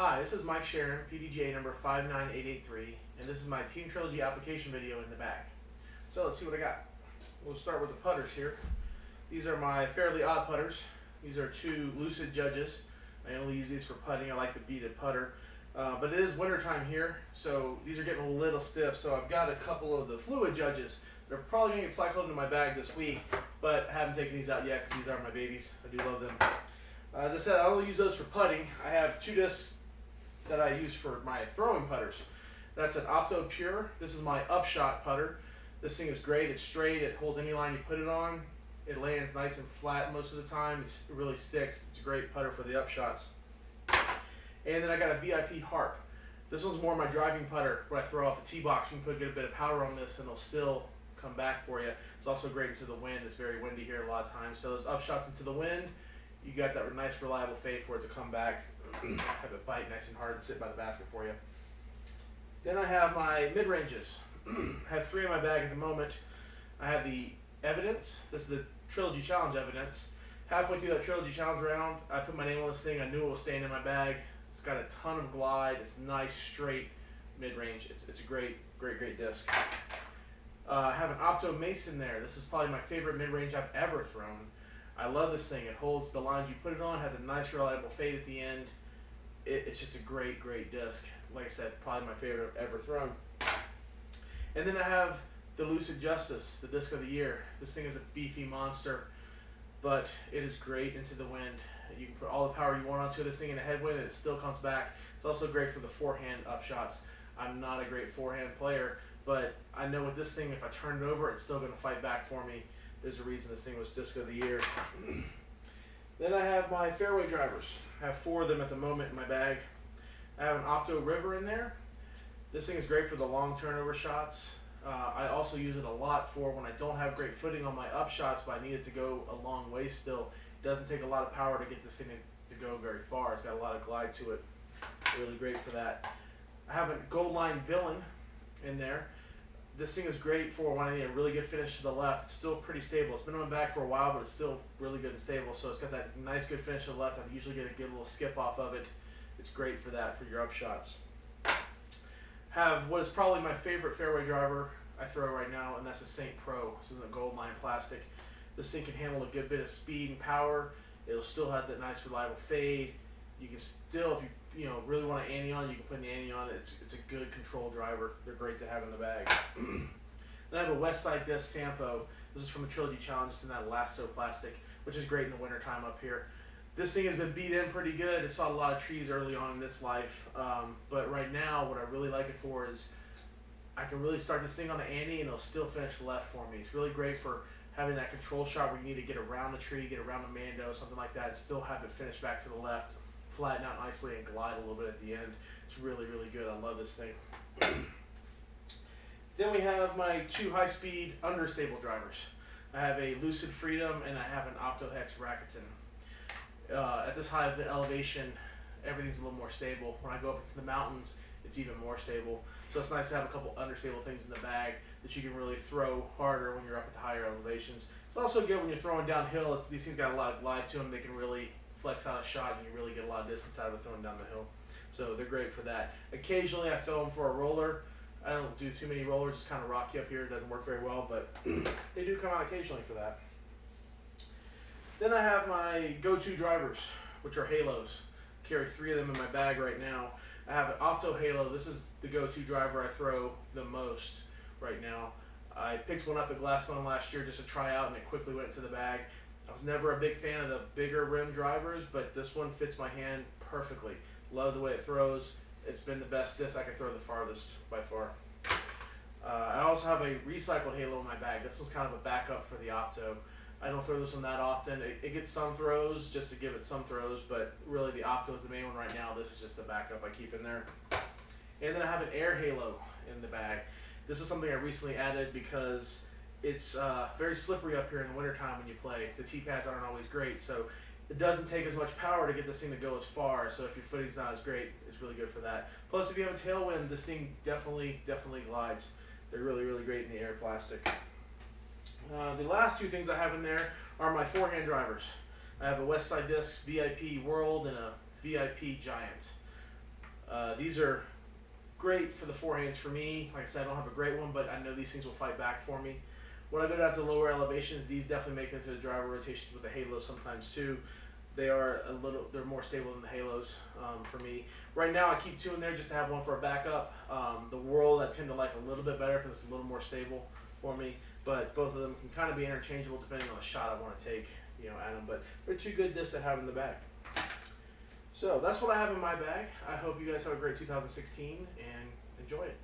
Hi, this is Mike Sheren, PDGA number 59883, and this is my Team Trilogy application video in the bag. So let's see what I got. We'll start with the putters here. These are my Fairly Odd putters. These are two Lucid Judges. I only use these for putting. I like to beat a putter. But it is winter time here, so these are getting a little stiff. So I've got a couple of the Fluid Judges. They're probably going to get cycled into my bag this week, but I haven't taken these out yet because these are my babies. I do love them. As I said, I only use those for putting. I have two discs that I use for my throwing putters. That's an Opto Pure. This is my upshot putter. This thing is great. It's straight. It holds any line you put it on. It lands nice and flat most of the time. It really sticks. It's a great putter for the upshots. And then I got a VIP Harp. This one's more my driving putter where I throw off the tee box. You can get a bit of power on this and it'll still come back for you. It's also great into the wind. It's very windy here a lot of times. So those upshots into the wind, you got that nice reliable fade for it to come back, have it bite nice and hard and sit by the basket for you. Then I have my mid-ranges. I have three in my bag at the moment. I have the Evidence. This is the Trilogy Challenge Evidence. Halfway through that Trilogy Challenge round, I put my name on this thing. I knew it was staying in my bag. It's got a ton of glide. It's nice, straight mid-range. It's a great disc. I have an Opto Mason there. This is probably my favorite mid-range I've ever thrown. I love this thing. It holds the lines you put it on, has a nice reliable fade at the end. It's just a great disc. Like I said, probably my favorite I've ever thrown. And then I have the Lucid Justice, the disc of the year. This thing is a beefy monster, but it is great into the wind. You can put all the power you want onto this thing in a headwind and it still comes back. It's also great for the forehand upshots. I'm not a great forehand player, but I know with this thing, if I turn it over, it's still going to fight back for me. There's a reason this thing was disc of the year. Then I have my fairway drivers. I have four of them at the moment in my bag. I have an Opto River in there. This thing is great for the long turnover shots. I also use it a lot for when I don't have great footing on my upshots, but I need it to go a long way still. It doesn't take a lot of power to get this thing to go very far. It's got a lot of glide to it. Really great for that. I have a Gold Line Villain in there. This thing is great for when I need a really good finish to the left. It's still pretty stable. It's been on my back for a while, but it's still really good and stable. So it's got that nice good finish to the left. I usually get a good little skip off of it. It's great for that, for your upshots. Have what is probably my favorite fairway driver I throw right now, and that's a St. Pro. This is a Gold Line plastic. This thing can handle a good bit of speed and power. It'll still have that nice reliable fade. You can still, if you really want an ante on, you can put an ante on it. It's a good control driver. They're great to have in the bag. Then I have a Westside Disc Sampo. This is from the Trilogy Challenge. It's in that Elasto plastic, which is great in the wintertime up here. This thing has been beat in pretty good. It saw a lot of trees early on in its life, but right now what I really like it for is I can really start this thing on an ante and it'll still finish left for me. It's really great for having that control shot where you need to get around the tree, get around the mando, something like that, and still have it finish back to the left, flatten out nicely, and glide a little bit at the end. It's really good. I love this thing. Then we have my two high-speed understable drivers. I have a Lucid Freedom and I have an Opto Hex Rakuten. At this high elevation, everything's a little more stable. When I go up into the mountains, it's even more stable. So it's nice to have a couple understable things in the bag that you can really throw harder when you're up at the higher elevations. It's also good when you're throwing downhill. These things got a lot of glide to them. They can really flex out a shot and you really get a lot of distance out of it throwing down the hill. So they're great for that. Occasionally I throw them for a roller. I don't do too many rollers. It's kind of rocky up here. It doesn't work very well, but they do come out occasionally for that. Then I have my go-to drivers, which are halos. I carry three of them in my bag right now. I have an Opto Halo. This is the go-to driver I throw the most right now. I picked one up at Glassbone last year just to try out, and it quickly went into the bag. I was never a big fan of the bigger rim drivers, but this one fits my hand perfectly. Love the way it throws. It's been the best disc I can throw the farthest by far. I also have a recycled Halo in my bag. This one's kind of a backup for the Opto. I don't throw this one that often. It gets some throws just to give it some throws, but really the Opto is the main one right now. This is just a backup I keep in there. And then I have an Air Halo in the bag. This is something I recently added because it's very slippery up here in the wintertime when you play. The tee pads aren't always great, so it doesn't take as much power to get this thing to go as far, so if your footing's not as great, it's really good for that. Plus, if you have a tailwind, this thing definitely glides. They're really great in the air plastic. The last two things I have in there are my forehand drivers. I have a Westside Disc VIP World and a VIP Giant. These are great for the forehands for me. Like I said, I don't have a great one, but I know these things will fight back for me. When I go down to lower elevations, these definitely make it into the driver rotations with the halos sometimes too. They're more stable than the halos for me. Right now, I keep two in there just to have one for a backup. The World I tend to like a little bit better because it's a little more stable for me. But both of them can kind of be interchangeable depending on the shot I want to take, at them. But they're two good discs to have in the bag. So that's what I have in my bag. I hope you guys have a great 2016 and enjoy it.